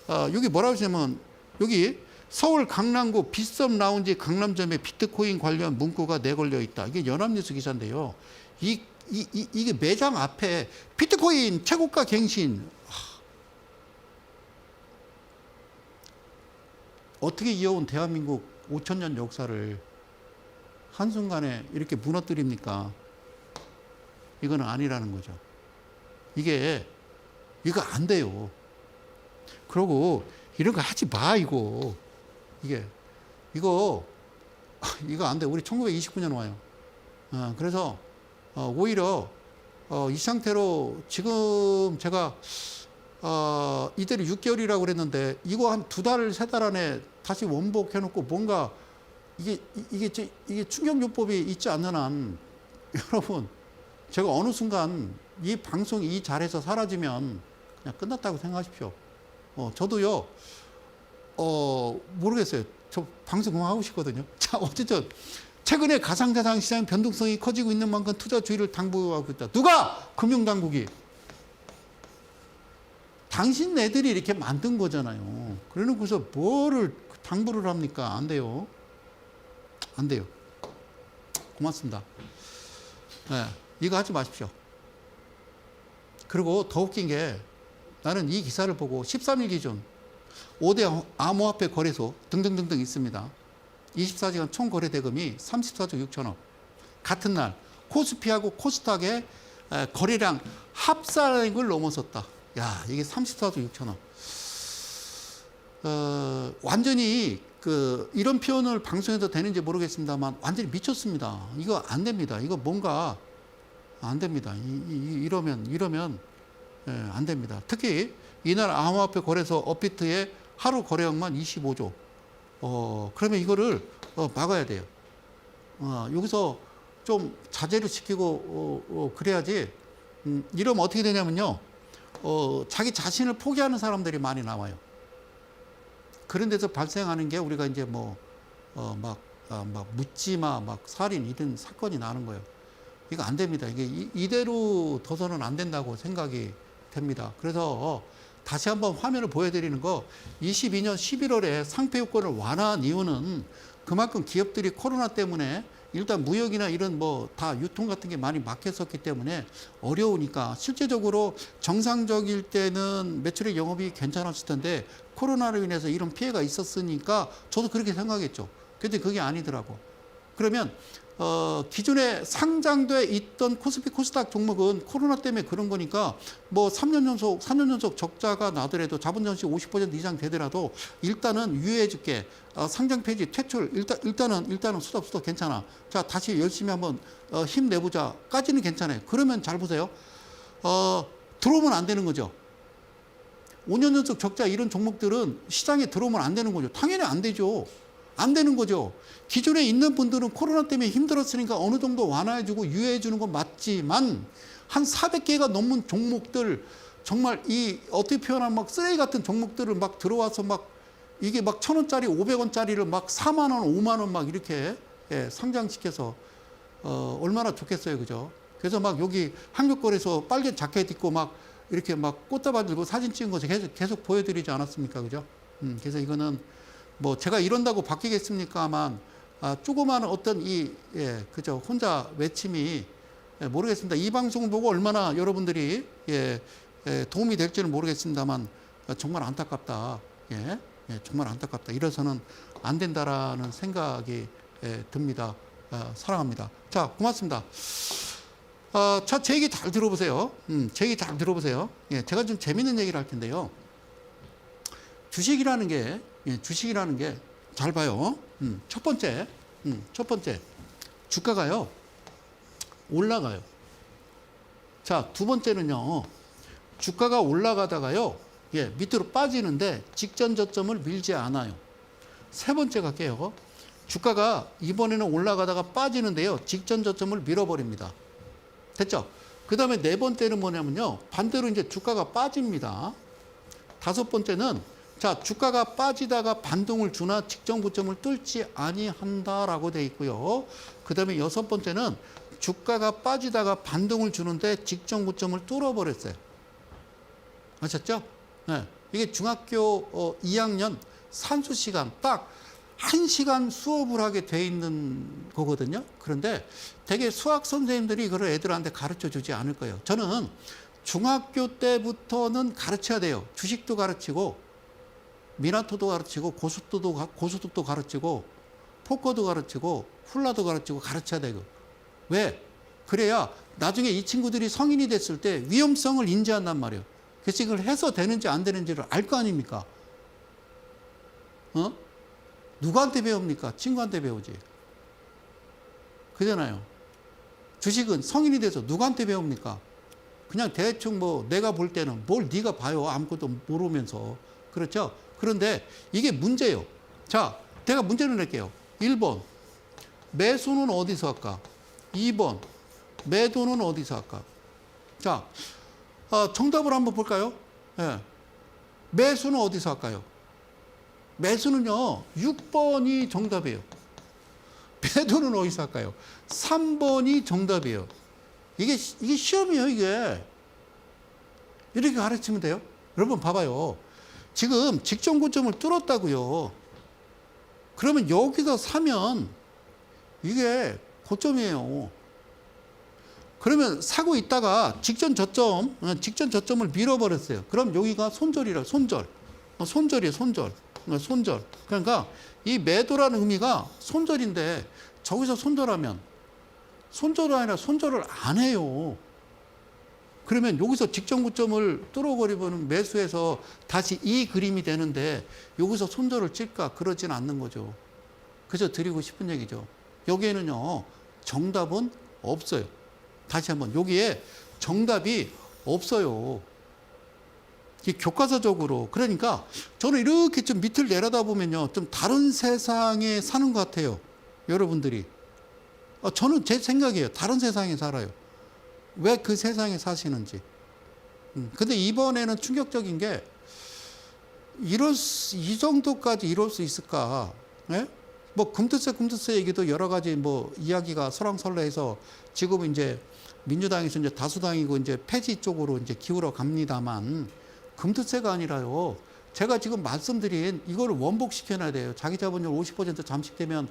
여기 뭐라고 하시냐면, 여기 서울 강남구 빗썸 라운지 강남점에 비트코인 관련 문구가 내걸려 있다. 이게 연합뉴스 기사인데요. 이게 매장 앞에 비트코인 최고가 갱신. 어떻게 이어온 대한민국 5천 년 역사를 한순간에 이렇게 무너뜨립니까? 이거는 아니라는 거죠. 이거 안 돼요. 그러고 이런 거 하지 마, 이거 안 돼. 우리 1929년 와요. 그래서 오히려 이 상태로 지금 제가 이대로 6개월이라고 그랬는데 이거 한 2달, 3달 안에 다시 원복해놓고 뭔가 이게 충격요법이 있지 않는 한 여러분, 제가 어느 순간 이 방송이 이 자리에서 사라지면 그냥 끝났다고 생각하십시오. 저도요, 모르겠어요. 저 방송 그만하고 싶거든요. 자, 어쨌든 최근에 가상자산 시장 변동성이 커지고 있는 만큼 투자 주의를 당부하고 있다. 누가? 금융당국이. 당신네들이 이렇게 만든 거잖아요. 그러고서 뭐를 당부를 합니까? 안 돼요. 안 돼요. 고맙습니다. 네, 이거 하지 마십시오. 그리고 더 웃긴 게 나는 이 기사를 보고 13일 기준 5대 암호화폐 거래소 등등등등 있습니다. 24시간 총 거래 대금이 34조 6천억. 같은 날 코스피하고 코스닥의 거래량 합산액을 넘어섰다. 야, 이게 34조 6천억. 완전히 이런 표현을 방송에도 되는지 모르겠습니다만 완전히 미쳤습니다. 이거 안 됩니다. 이거 뭔가 안 됩니다. 이러면 안 됩니다. 특히 이날 암호화폐 거래소 업비트의 하루 거래額만 25조. 그러면 이거를 막아야 돼요. 여기서 좀 자제를 시키고 그래야지. 이러면 어떻게 되냐면요. 자기 자신을 포기하는 사람들이 많이 나와요. 그런 데서 발생하는 게 우리가 이제 막 묻지마, 막 살인 이런 사건이 나는 거예요. 이거 안 됩니다. 이게 이대로 둬서는 안 된다고 생각이 됩니다. 그래서 다시 한번 화면을 보여드리는 거, 22년 11월에 상표 요건을 완화한 이유는 그만큼 기업들이 코로나 때문에 일단 무역이나 이런 다 유통 같은 게 많이 막혔었기 때문에 어려우니까, 실제적으로 정상적일 때는 매출액 영업이 괜찮았을 텐데 코로나로 인해서 이런 피해가 있었으니까 저도 그렇게 생각했죠. 근데 그게 아니더라고. 그러면 기존에 상장돼 있던 코스피 코스닥 종목은 코로나 때문에 그런 거니까 4년 연속 적자가 나더라도 자본 전시 50% 이상 되더라도 일단은 유예해 줄게. 상장 폐지, 퇴출, 일단은 수습 괜찮아. 자, 다시 열심히 한번 힘내보자까지는 괜찮아요. 그러면 잘 보세요. 들어오면 안 되는 거죠. 5년 연속 적자 이런 종목들은 시장에 들어오면 안 되는 거죠. 당연히 안 되죠. 안 되는 거죠. 기존에 있는 분들은 코로나 때문에 힘들었으니까 어느 정도 완화해주고 유예해주는 건 맞지만, 한 400개가 넘는 종목들, 정말 어떻게 표현하면 막 쓰레기 같은 종목들을 막 들어와서 이게 1,000원짜리, 500원짜리를 4만 원, 5만 원 이렇게 상장시켜서 얼마나 좋겠어요, 그죠? 그래서 여기 한국거래소 빨간 자켓 입고 이렇게 꽃다발 들고 사진 찍은 거 계속 보여드리지 않았습니까, 그죠? 그래서 이거는 제가 이런다고 바뀌겠습니까만, 조그마한 어떤 그죠, 혼자 외침이 모르겠습니다. 이 방송을 보고 얼마나 여러분들이 도움이 될지는 모르겠습니다만 정말 안타깝다. 정말 안타깝다. 이래서는 안 된다라는 생각이 듭니다. 사랑합니다. 자, 고맙습니다. 자, 제 얘기 잘 들어보세요. 제 얘기 잘 들어보세요. 제가 좀 재밌는 얘기를 할 텐데요. 주식이라는 게 잘 봐요. 첫 번째, 주가가요, 올라가요. 자, 두 번째는요, 주가가 올라가다가요, 밑으로 빠지는데 직전 저점을 밀지 않아요. 세 번째 갈게요. 주가가 이번에는 올라가다가 빠지는데요, 직전 저점을 밀어버립니다. 됐죠? 그 다음에 네 번째는 뭐냐면요, 반대로 이제 주가가 빠집니다. 다섯 번째는, 자, 주가가 빠지다가 반동을 주나 직전 고점을 뚫지 아니한다라고 돼 있고요. 그 다음에 여섯 번째는 주가가 빠지다가 반동을 주는데 직전 고점을 뚫어버렸어요. 아셨죠? 네. 이게 중학교 2학년 산수 시간 딱 1시간 수업을 하게 돼 있는 거거든요. 그런데 되게 수학 선생님들이 그걸 애들한테 가르쳐 주지 않을 거예요. 저는 중학교 때부터는 가르쳐야 돼요. 주식도 가르치고 미나토도 가르치고 고수도도 가르치고 포커도 가르치고 훌라도 가르치고 가르쳐야 되고. 왜? 그래야 나중에 이 친구들이 성인이 됐을 때 위험성을 인지한단 말이에요. 그래서 이걸 해서 되는지 안 되는지를 알 거 아닙니까? 누구한테 배웁니까? 친구한테 배우지. 그잖아요. 주식은 성인이 돼서 누구한테 배웁니까? 그냥 대충 뭐 내가 볼 때는 뭘 네가 봐요. 아무것도 모르면서. 그렇죠? 그런데 이게 문제예요. 자, 내가 문제를 낼게요. 1번, 매수는 어디서 할까? 2번, 매도는 어디서 할까? 자, 정답을 한번 볼까요? 예. 매수는 어디서 할까요? 매수는요, 6번이 정답이에요. 매도는 어디서 할까요? 3번이 정답이에요. 이게 시험이에요, 이게. 이렇게 가르치면 돼요. 여러분, 봐봐요. 지금 직전 고점을 뚫었다고요. 그러면 여기서 사면 이게 고점이에요. 그러면 사고 있다가 직전 저점을 밀어버렸어요. 그럼 여기가 손절이라, 손절이에요, 손절. 그러니까 이 매도라는 의미가 손절인데 저기서 손절하면 손절이 아니라 손절을 안 해요. 그러면 여기서 직전 고점을 뚫어버리면 매수해서 다시 이 그림이 되는데 여기서 손절을 찔까? 그러진 않는 거죠. 그래서 드리고 싶은 얘기죠. 여기에는요, 정답은 없어요. 다시 한번, 여기에 정답이 없어요. 이 교과서적으로. 그러니까 저는 이렇게 좀 밑을 내려다보면요, 좀 다른 세상에 사는 것 같아요. 여러분들이. 저는 제 생각이에요. 다른 세상에 살아요. 왜 그 세상에 사시는지. 근데 이번에는 충격적인 게, 이 정도까지 이럴 수 있을까? 예? 뭐, 금투세 얘기도 여러 가지 뭐, 이야기가 설왕설래해서 지금은 이제 민주당에서 이제 다수당이고 이제 폐지 쪽으로 이제 기울어 갑니다만, 금투세가 아니라요. 제가 지금 말씀드린 이거를 원복시켜놔야 돼요. 자기 자본율 50% 잠식되면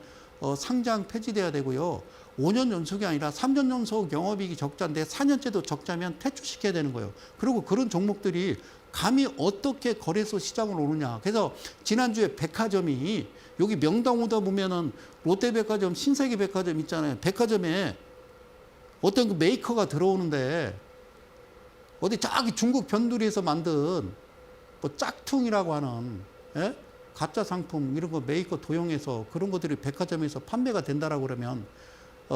상장 폐지돼야 되고요. 5년 연속이 아니라 3년 연속 영업이익이 적자인데 4년째도 적자면 퇴출시켜야 되는 거예요. 그리고 그런 종목들이 감히 어떻게 거래소 시장을 오느냐. 그래서 지난주에 백화점이 여기 명당 오다 보면은 롯데백화점, 신세계백화점 있잖아요. 백화점에 어떤 그 메이커가 들어오는데 어디 저기 중국 변두리에서 만든 뭐 짝퉁이라고 하는, 예? 가짜 상품 이런 거 메이커 도용해서 그런 것들이 백화점에서 판매가 된다라고 그러면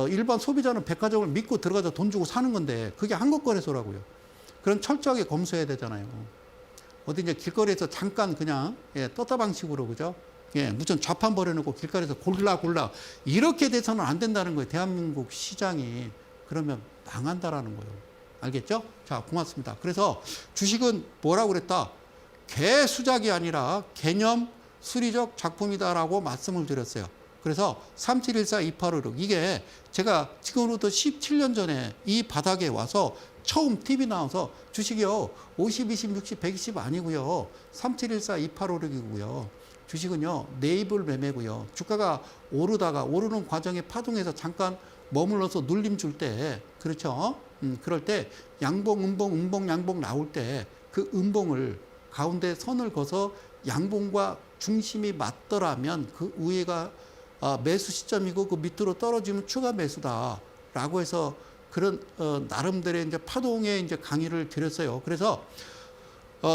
일반 소비자는 백화점을 믿고 들어가서 돈 주고 사는 건데 그게 한국거래소라고요. 그럼 철저하게 검수해야 되잖아요. 어디 이제 길거리에서 잠깐 그냥 떴다 방식으로, 그죠? 무슨 좌판 버려놓고 길거리에서 골라 이렇게 돼서는 안 된다는 거예요. 대한민국 시장이. 그러면 망한다라는 거예요. 알겠죠? 자, 고맙습니다. 그래서 주식은 뭐라고 그랬다? 개수작이 아니라 개념 수리적 작품이다라고 말씀을 드렸어요. 그래서 3714-2856 이게 제가 지금으로부터 17년 전에 이 바닥에 와서 처음 TV 나와서 주식이요 50, 20, 60, 120 아니고요 3714-2856이고요 주식은요 네이블 매매고요 주가가 오르는 과정에 파동에서 잠깐 머물러서 눌림 줄 때, 그렇죠? 그럴 때 양봉, 음봉, 양봉 나올 때 그 음봉을 가운데 선을 그어서 양봉과 중심이 맞더라면 그 위에가 매수 시점이고 그 밑으로 떨어지면 추가 매수다라고 해서 그런 나름대로의 이제 파동의 이제 강의를 드렸어요. 그래서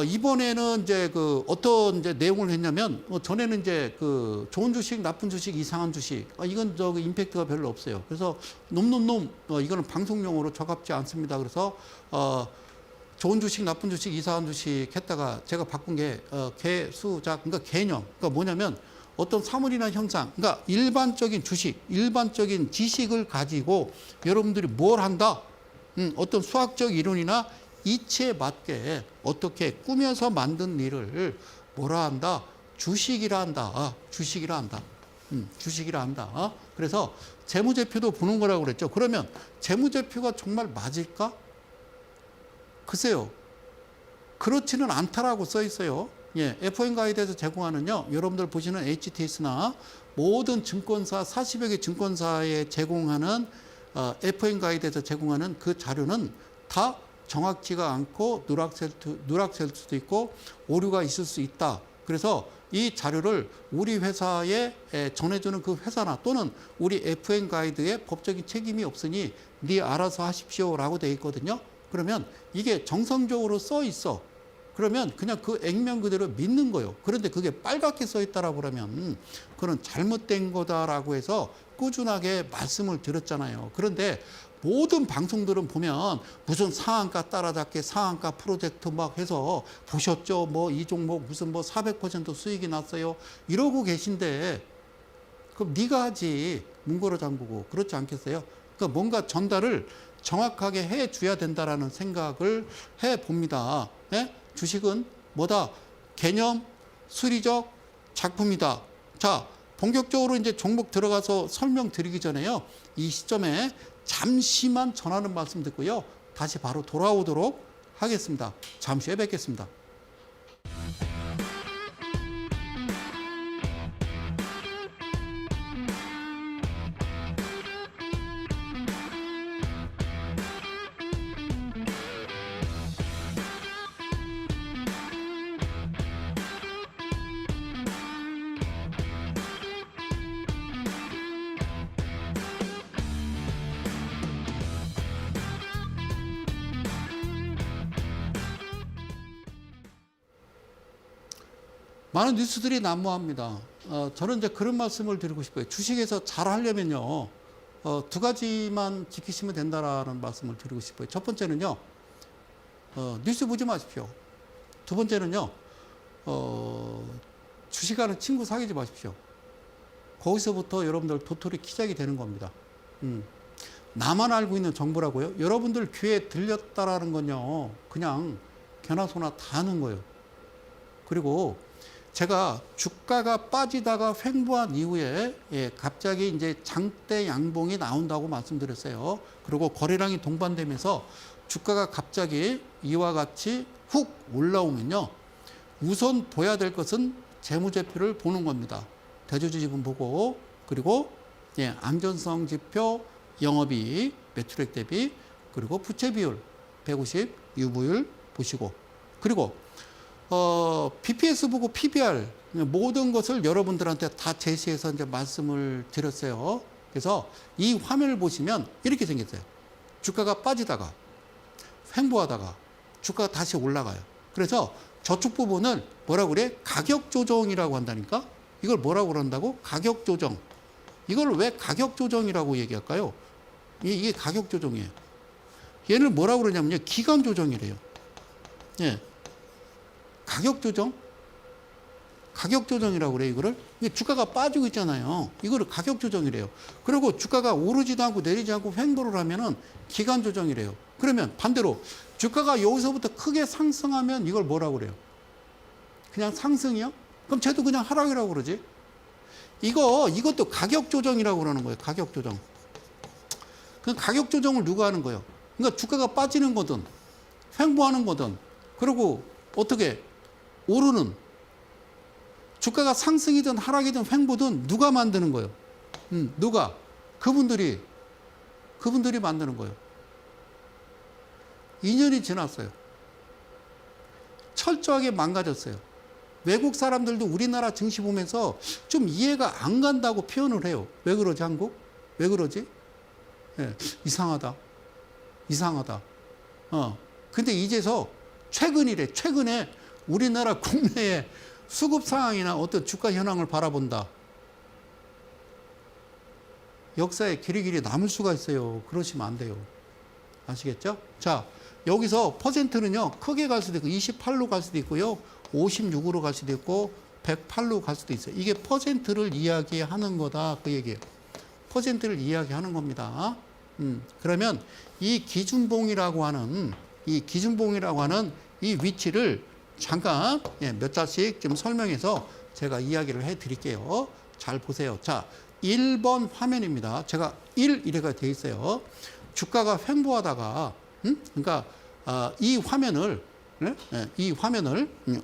이번에는 이제 그 어떤 이제 내용을 했냐면 전에는 이제 그 좋은 주식, 나쁜 주식, 이상한 주식 이건 저기 임팩트가 별로 없어요. 그래서 놈 이거는 방송용으로 적합지 않습니다. 그래서 좋은 주식, 나쁜 주식, 이상한 주식 했다가 제가 바꾼 게 개수작, 그러니까 개념. 그러니까 뭐냐면 어떤 사물이나 현상, 그러니까 일반적인 주식, 일반적인 지식을 가지고 여러분들이 뭘 한다? 어떤 수학적 이론이나 이치에 맞게 어떻게 꾸며서 만든 일을 뭐라 한다? 주식이라 한다. 주식이라 한다. 주식이라 한다. 그래서 재무제표도 보는 거라고 그랬죠. 그러면 재무제표가 정말 맞을까? 글쎄요. 그렇지는 않다라고 써 있어요. FOM 가이드에서 제공하는요. 여러분들 보시는 HTS나 모든 증권사 40여 개 증권사에 제공하는 FOM 가이드에서 제공하는 그 자료는 다 정확치가 않고 누락셀 수도 있고 오류가 있을 수 있다. 그래서 이 자료를 우리 회사에 전해주는 그 회사나 또는 우리 FN 가이드에 법적인 책임이 없으니 네 알아서 하십시오라고 되어 있거든요. 그러면 이게 정상적으로 써 있어. 그러면 그냥 그 액면 그대로 믿는 거예요. 그런데 그게 빨갛게 써 있다라고 그러면 그건 잘못된 거다라고 해서 꾸준하게 말씀을 드렸잖아요. 그런데 모든 방송들은 보면 무슨 상한가 따라잡기 상한가 프로젝트 막 해서 보셨죠? 뭐 이 종목 무슨 뭐 400% 수익이 났어요. 이러고 계신데 그럼 네가 하지. 문고로 잠그고. 그렇지 않겠어요? 그러니까 뭔가 전달을 정확하게 해 줘야 된다라는 생각을 해 봅니다. 예? 주식은 뭐다? 개념, 수리적 작품이다. 자, 본격적으로 이제 종목 들어가서 설명드리기 전에요. 이 시점에 잠시만 전하는 말씀 듣고요. 다시 바로 돌아오도록 하겠습니다. 잠시 후에 뵙겠습니다. 많은 뉴스들이 난무합니다. 저는 이제 그런 말씀을 드리고 싶어요. 주식에서 잘 하려면요, 두 가지만 지키시면 된다라는 말씀을 드리고 싶어요. 첫 번째는요, 뉴스 보지 마십시오. 두 번째는요, 주식하는 친구 사귀지 마십시오. 거기서부터 여러분들 도토리 키작이 되는 겁니다. 나만 알고 있는 정보라고요? 여러분들 귀에 들렸다라는 건요, 그냥 개나 소나 다 하는 거예요. 그리고 제가 주가가 빠지다가 횡보한 이후에 갑자기 이제 장대 양봉이 나온다고 말씀드렸어요. 그리고 거래량이 동반되면서 주가가 갑자기 이와 같이 훅 올라오면요. 우선 보야 될 것은 재무제표를 보는 겁니다. 대주주지분 보고 그리고 안전성 지표, 영업이익, 매출액 대비 그리고 부채 비율 150 유보율 보시고 그리고 BPS 보고 PBR 모든 것을 여러분들한테 다 제시해서 이제 말씀을 드렸어요. 그래서 이 화면을 보시면 이렇게 생겼어요. 주가가 빠지다가 횡보하다가 주가가 다시 올라가요. 그래서 저축 부분을 뭐라고 그래? 가격 조정이라고 한다니까? 이걸 뭐라고 그런다고? 가격 조정. 이걸 왜 가격 조정이라고 얘기할까요? 이게 가격 조정이에요. 얘를 뭐라고 그러냐면요. 기간 조정이래요. 예. 가격 조정? 가격 조정이라고 그래요, 이거를. 이게 주가가 빠지고 있잖아요. 이거를 가격 조정이래요. 그리고 주가가 오르지도 않고 내리지 않고 횡보를 하면은 기간 조정이래요. 그러면 반대로 주가가 여기서부터 크게 상승하면 이걸 뭐라고 그래요? 그냥 상승이요? 그럼 쟤도 그냥 하락이라고 그러지. 이것도 가격 조정이라고 그러는 거예요. 가격 조정. 그 가격 조정을 누가 하는 거예요? 그러니까 주가가 빠지는 거든, 횡보하는 거든, 그리고 어떻게 오르는 주가가 상승이든 하락이든 횡보든 누가 만드는 거예요? 누가? 그분들이 만드는 거예요. 2년이 지났어요. 철저하게 망가졌어요. 외국 사람들도 우리나라 증시 보면서 좀 이해가 안 간다고 표현을 해요. 왜 그러지, 한국? 왜 그러지? 이상하다. 근데 이제서 최근에 우리나라 국내의 수급 상황이나 어떤 주가 현황을 바라본다. 역사에 길이 남을 수가 있어요. 그러시면 안 돼요. 아시겠죠? 자, 여기서 퍼센트는요, 크게 갈 수도 있고, 28로 갈 수도 있고요, 56으로 갈 수도 있고, 108로 갈 수도 있어요. 이게 퍼센트를 이야기하는 거다. 그 얘기예요. 퍼센트를 이야기하는 겁니다. 그러면 이 기준봉이라고 하는 이 위치를 잠깐 몇 자씩 좀 설명해서 제가 이야기를 해 드릴게요. 잘 보세요. 자, 1번 화면입니다. 제가 1이래가 돼 있어요. 주가가 횡보하다가 그러니까 이 화면을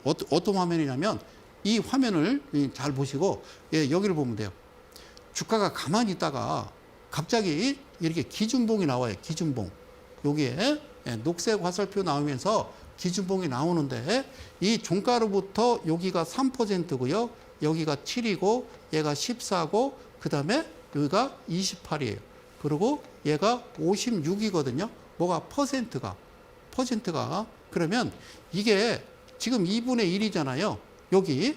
어떤 화면이냐면 이 화면을 잘 보시고 여기를 보면 돼요. 주가가 가만히 있다가 갑자기 이렇게 기준봉이 나와요. 기준봉. 여기에 녹색 화살표 나오면서 기준봉이 나오는데 이 종가로부터 여기가 3%고요. 여기가 7이고 얘가 14고 그다음에 여기가 28이에요. 그리고 얘가 56이거든요. 뭐가 퍼센트가 그러면 이게 지금 2분의 1이잖아요. 여기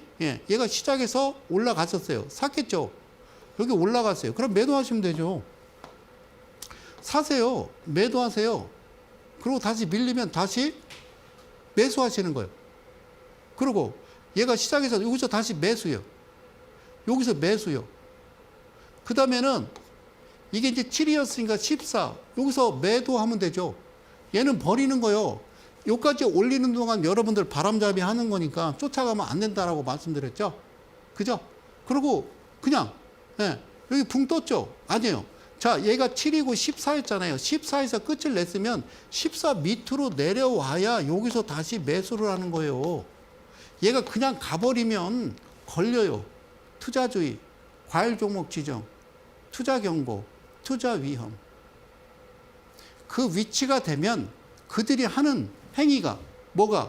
얘가 시작해서 올라갔었어요. 샀겠죠. 여기 올라갔어요. 그럼 매도하시면 되죠. 사세요. 매도하세요. 그리고 다시 밀리면 다시 매수하시는 거예요. 그리고 얘가 시작해서 여기서 다시 매수요. 여기서 매수요. 그 다음에는 이게 이제 7이었으니까 14. 여기서 매도하면 되죠. 얘는 버리는 거요. 여기까지 올리는 동안 여러분들 바람잡이 하는 거니까 쫓아가면 안 된다라고 말씀드렸죠. 그죠? 그리고 그냥 여기 붕 떴죠? 아니에요. 자, 얘가 7이고 14였잖아요. 14에서 끝을 냈으면 14 밑으로 내려와야 여기서 다시 매수를 하는 거예요. 얘가 그냥 가버리면 걸려요. 투자주의, 과열 종목 지정, 투자 경고, 투자 위험. 그 위치가 되면 그들이 하는 행위가 뭐가?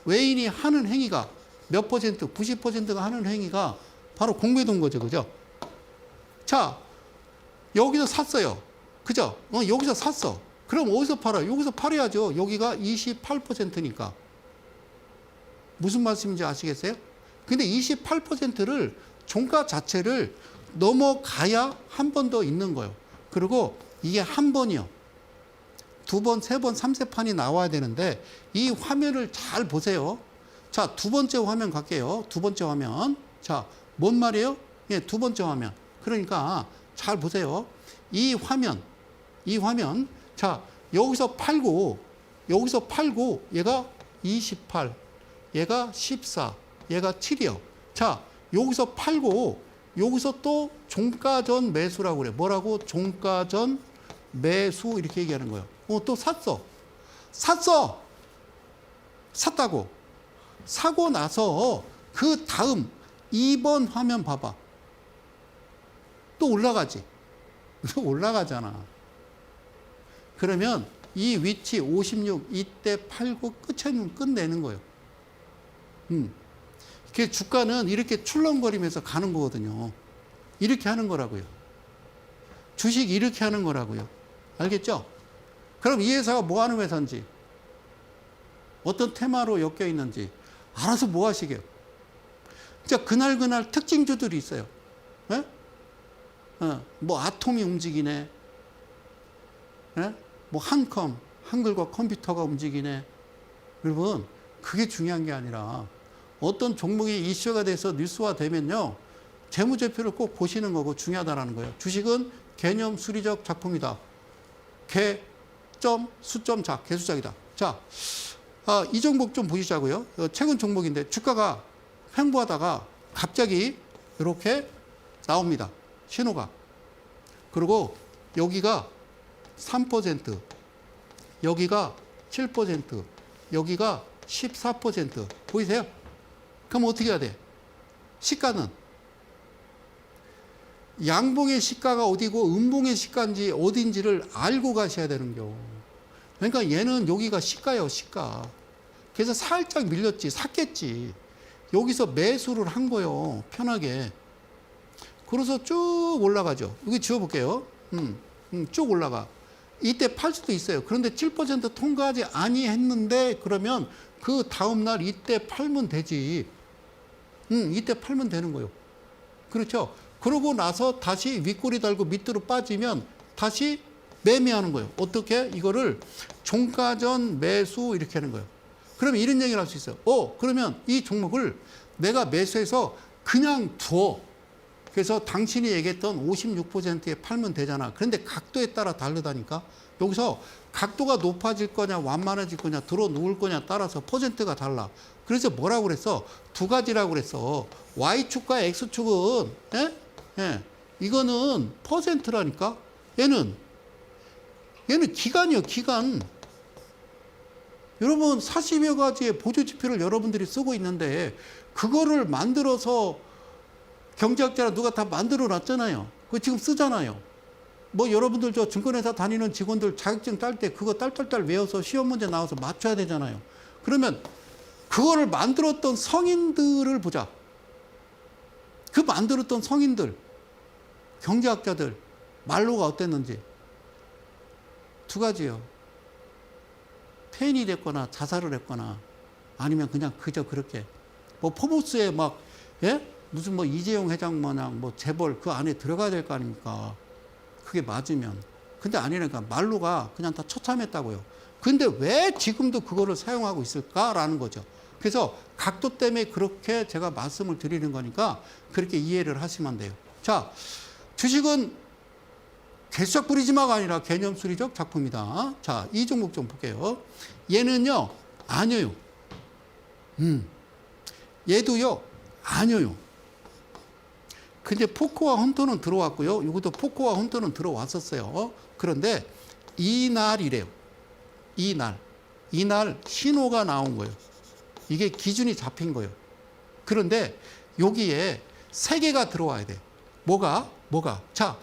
외인이 하는 행위가 몇 퍼센트? 90%가 하는 행위가 바로 공매도인 거죠. 그죠? 자, 여기서 샀어요. 그죠? 여기서 샀어. 그럼 어디서 팔아요? 여기서 팔아야죠. 여기가 28%니까. 무슨 말씀인지 아시겠어요? 근데 28%를 종가 자체를 넘어가야 한 번 더 있는 거예요. 그리고 이게 한 번이요. 두 번, 세 번, 3세판이 나와야 되는데 이 화면을 잘 보세요. 자, 두 번째 화면 갈게요. 두 번째 화면. 자, 뭔 말이에요? 예, 두 번째 화면. 그러니까 잘 보세요. 이 화면. 자, 여기서 팔고 얘가 28, 얘가 14, 얘가 7이요. 자, 여기서 팔고 여기서 또 종가전 매수라고 그래. 뭐라고? 종가전 매수 이렇게 얘기하는 거예요. 또 샀다고. 사고 나서 그 다음 2번 화면 봐봐. 또 올라가지. 올라가잖아. 그러면 이 위치 56 이때 팔고 끝내는 거예요. 그 주가는 이렇게 출렁거리면서 가는 거거든요. 이렇게 하는 거라고요. 주식 이렇게 하는 거라고요. 알겠죠? 그럼 이 회사가 뭐 하는 회사인지, 어떤 테마로 엮여 있는지 알아서 뭐 하시게요? 자, 그날 특징주들이 있어요. 네? 뭐 아톰이 움직이네. 네? 뭐 한글과 컴퓨터가 움직이네. 여러분, 그게 중요한 게 아니라 어떤 종목이 이슈가 돼서 뉴스화 되면요. 재무제표를 꼭 보시는 거고 중요하다는 거예요. 주식은 개념 수리적 작품이다. 개점, 수점작, 개수작이다. 자, 이 종목 좀 보시자고요. 최근 종목인데 주가가 횡보하다가 갑자기 이렇게 나옵니다. 신호가. 그리고 여기가 3%, 여기가 7%, 여기가 14%. 보이세요? 그럼 어떻게 해야 돼? 시가는 양봉의 시가가 어디고 음봉의 시가인지 어딘지를 알고 가셔야 되는겨. 그러니까 얘는 여기가 시가예요, 시가. 그래서 살짝 밀렸지, 샀겠지. 여기서 매수를 한 거예요, 편하게. 그래서 쭉 올라가죠. 여기 지워볼게요. 쭉 올라가. 이때 팔 수도 있어요. 그런데 7% 통과하지 아니했는데 그러면 그 다음날 이때 팔면 되지. 이때 팔면 되는 거예요. 그렇죠? 그러고 나서 다시 윗꼬리 달고 밑으로 빠지면 다시 매매하는 거예요. 어떻게? 이거를 종가전 매수 이렇게 하는 거예요. 그러면 이런 얘기를 할 수 있어요. 그러면 이 종목을 내가 매수해서 그냥 두어. 그래서 당신이 얘기했던 56%에 팔면 되잖아. 그런데 각도에 따라 다르다니까. 여기서 각도가 높아질 거냐 완만해질 거냐 들어 누울 거냐 따라서 퍼센트가 달라. 그래서 뭐라고 그랬어? 두 가지라고 그랬어. Y축과 X축은 이거는 퍼센트라니까. 얘는 기간이요, 기간. 여러분 40여 가지의 보조지표를 여러분들이 쓰고 있는데 그거를 만들어서 경제학자라 누가 다 만들어 놨잖아요. 그거 지금 쓰잖아요. 뭐 여러분들 저 증권회사 다니는 직원들 자격증 딸 때 그거 딸딸딸 외워서 시험 문제 나와서 맞춰야 되잖아요. 그러면 그거를 만들었던 성인들을 보자. 그 만들었던 성인들, 경제학자들, 말로가 어땠는지. 두 가지요. 폐인이 됐거나 자살을 했거나 아니면 그냥 그저 그렇게 뭐 포브스에 막 예? 무슨 뭐 이재용 회장 마냥 뭐 재벌 그 안에 들어가야 될 거 아닙니까? 그게 맞으면. 근데 아니니까 말로가 그냥 다 처참했다고요. 근데 왜 지금도 그거를 사용하고 있을까라는 거죠. 그래서 각도 때문에 그렇게 제가 말씀을 드리는 거니까 그렇게 이해를 하시면 돼요. 자, 주식은 개수작 부리지마가 아니라 개념 수리적 작품이다. 자, 이 종목 좀 볼게요. 얘는요, 아니에요. 얘도요, 아니에요. 근데 포크와 헌터는 들어왔고요. 이것도 포크와 헌터는 들어왔었어요. 그런데 이날이래요. 이날 신호가 나온 거예요. 이게 기준이 잡힌 거예요. 그런데 여기에 세 개가 들어와야 돼. 뭐가? 자,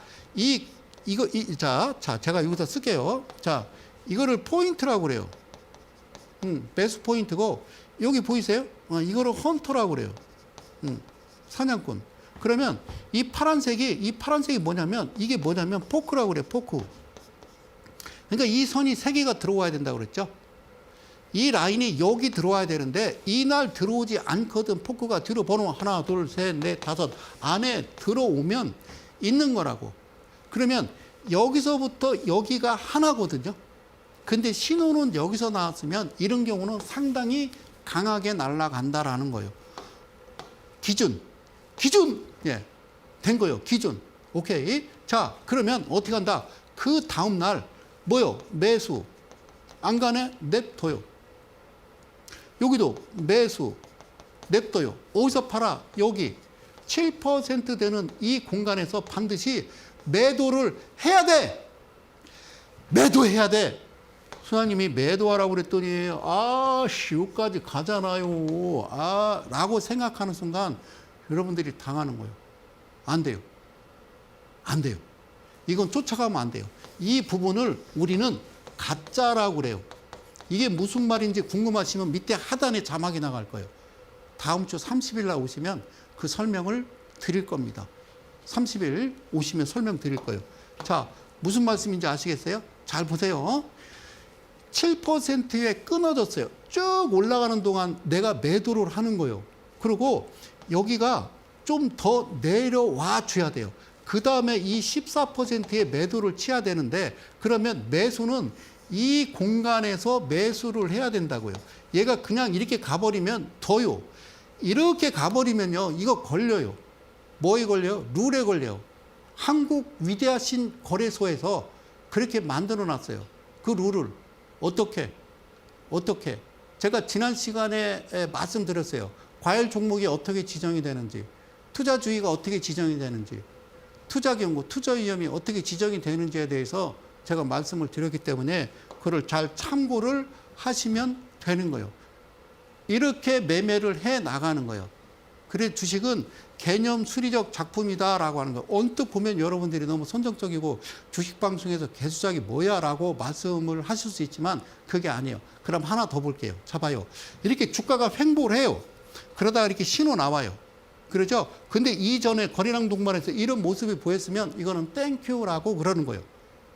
자, 제가 여기다 쓸게요. 자, 이거를 포인트라고 그래요. 매수 포인트고, 여기 보이세요? 이거를 헌터라고 그래요. 사냥꾼. 그러면 이 파란색이 뭐냐면, 이게 뭐냐면 포크라고 그래요. 포크. 그러니까 이 선이 세 개가 들어와야 된다고 그랬죠? 이 라인이 여기 들어와야 되는데 이날 들어오지 않거든. 포크가 뒤로 번호 하나, 둘, 셋, 넷, 다섯 안에 들어오면 있는 거라고. 그러면 여기서부터 여기가 하나거든요. 근데 신호는 여기서 나왔으면 이런 경우는 상당히 강하게 날아간다라는 거예요. 기준. 예. 된 거예요. 기준. 오케이. 자, 그러면 어떻게 한다? 그 다음날 뭐요? 매수. 안 가네? 냅둬요. 여기도 매수. 냅둬요. 어디서 팔아? 여기. 7% 되는 이 공간에서 반드시 매도를 해야 돼. 매도해야 돼. 소장님이 매도하라고 그랬더니 여기까지 가잖아요. 라고 생각하는 순간 여러분들이 당하는 거예요. 안 돼요. 이건 쫓아가면 안 돼요. 이 부분을 우리는 가짜라고 그래요. 이게 무슨 말인지 궁금하시면 밑에 하단에 자막이 나갈 거예요. 다음 주 30일 날 오시면 그 설명을 드릴 겁니다. 30일 오시면 설명 드릴 거예요. 자, 무슨 말씀인지 아시겠어요? 잘 보세요. 7%에 끊어졌어요. 쭉 올라가는 동안 내가 매도를 하는 거예요. 그리고 여기가 좀 더 내려와 줘야 돼요. 그 다음에 이 14%의 매도를 치야 되는데, 그러면 매수는 이 공간에서 매수를 해야 된다고요. 얘가 그냥 이렇게 가버리면 더요. 이렇게 가버리면요, 이거 걸려요. 뭐에 걸려요? 룰에 걸려요. 한국 위대하신 거래소에서 그렇게 만들어 놨어요. 그 룰을. 어떻게? 제가 지난 시간에 말씀드렸어요. 과열 종목이 어떻게 지정이 되는지, 투자주의가 어떻게 지정이 되는지, 투자 경고, 투자 위험이 어떻게 지정이 되는지에 대해서 제가 말씀을 드렸기 때문에 그걸 잘 참고를 하시면 되는 거예요. 이렇게 매매를 해 나가는 거예요. 그래 주식은 개념 수리적 작품이다라고 하는 거예요. 언뜻 보면 여러분들이 너무 선정적이고 주식 방송에서 개수작이 뭐야라고 말씀을 하실 수 있지만 그게 아니에요. 그럼 하나 더 볼게요. 잡아요. 이렇게 주가가 횡보를 해요. 그러다가 이렇게 신호 나와요. 그렇죠? 근데 이전에 거래량 동반에서 이런 모습이 보였으면 이거는 땡큐라고 그러는 거예요.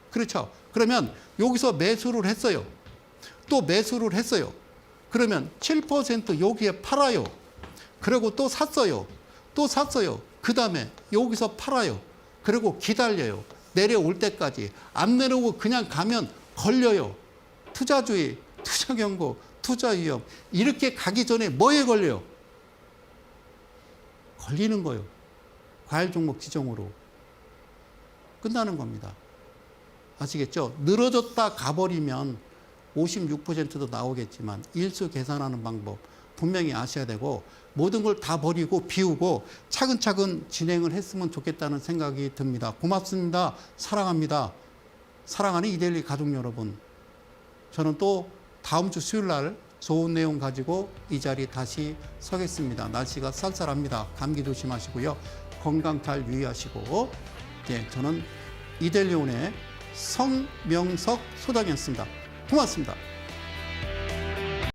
그렇죠? 그러면 여기서 매수를 했어요. 또 매수를 했어요. 그러면 7% 여기에 팔아요. 그리고 또 샀어요. 그 다음에 여기서 팔아요. 그리고 기다려요. 내려올 때까지. 안 내려오고 그냥 가면 걸려요. 투자주의, 투자 경고, 투자 위험. 이렇게 가기 전에 뭐에 걸려요? 걸리는 거예요. 과열 종목 지정으로. 끝나는 겁니다. 아시겠죠? 늘어졌다 가버리면 56%도 나오겠지만 일수 계산하는 방법 분명히 아셔야 되고, 모든 걸 다 버리고 비우고 차근차근 진행을 했으면 좋겠다는 생각이 듭니다. 고맙습니다. 사랑합니다. 사랑하는 이데일리 가족 여러분. 저는 또 다음 주 수요일 날 좋은 내용 가지고 이 자리에 다시 서겠습니다. 날씨가 쌀쌀합니다. 감기 조심하시고요. 건강 잘 유의하시고, 저는 이데일리온의 성명석 소장이었습니다. 고맙습니다.